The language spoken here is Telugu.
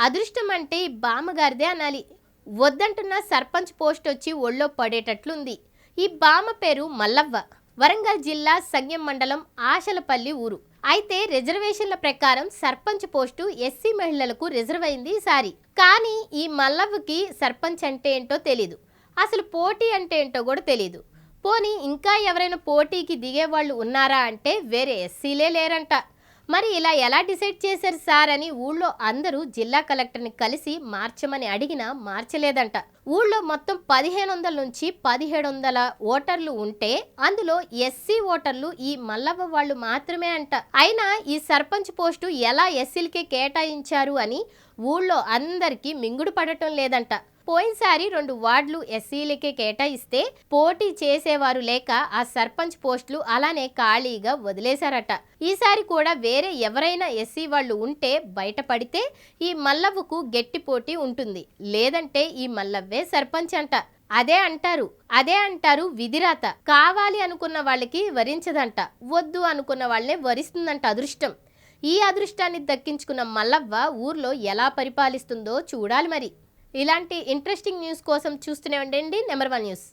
అదృష్టం అంటే ఈ బామ్మగారిదే అనాలి. వద్దంటున్న సర్పంచ్ పోస్ట్ వచ్చి ఒళ్ళో పడేటట్లుంది. ఈ బామ్మ పేరు మల్లవ్వ. వరంగల్ జిల్లా సంగెం మండలం ఆశలపల్లి ఊరు. అయితే రిజర్వేషన్ల ప్రకారం సర్పంచ్ పోస్టు ఎస్సీ మహిళలకు రిజర్వ్ అయింది ఈసారి. కానీ ఈ మల్లవ్వకి సర్పంచ్ అంటే ఏంటో తెలీదు. అసలు పోటీ అంటే ఏంటో కూడా తెలీదు. పోనీ ఇంకా ఎవరైనా పోటీకి దిగేవాళ్ళు ఉన్నారా అంటే వేరే ఎస్సీలే లేరంట. మరి ఇలా ఎలా డిసైడ్ చేశారు సార్ అని ఊళ్ళో అందరూ జిల్లా కలెక్టర్ని కలిసి మార్చమని అడిగినా మార్చలేదంట. ఊళ్ళో మొత్తం 1500 నుంచి 1700 ఓటర్లు ఉంటే అందులో ఎస్సీ ఓటర్లు ఈ మల్లవ్వ వాళ్ళు మాత్రమే అంట. అయినా ఈ సర్పంచ్ పోస్టు ఎలా ఎస్సీలకే కేటాయించారు అని ఊళ్ళో అందరికీ మింగుడు పడటం లేదంట. పోయినసారి 2 వార్డులు ఎస్సీలకే కేటాయిస్తే పోటీ చేసేవారు లేక ఆ సర్పంచ్ పోస్టులు అలానే ఖాళీగా వదిలేశారట. ఈసారి కూడా వేరే ఎవరైనా ఎస్సీ వాళ్ళు ఉంటే బయటపడితే ఈ మల్లవ్వకు గట్టి పోటీ ఉంటుంది. లేదంటే ఈ మల్లవ్వే సర్పంచ్ అంట. అదే అంటారు విధిరాత. కావాలి అనుకున్న వాళ్ళకి వరించదంట, వద్దు అనుకున్న వాళ్ళనే వరిస్తుందంట అదృష్టం. ఈ అదృష్టాన్ని దక్కించుకున్న మల్లవ్వ ఊర్లో ఎలా పరిపాలిస్తుందో చూడాలి మరి. ఇలాంటి ఇంట్రెస్టింగ్ న్యూస్ కోసం చూస్తూనే ఉండండి నెంబర్ 1 న్యూస్.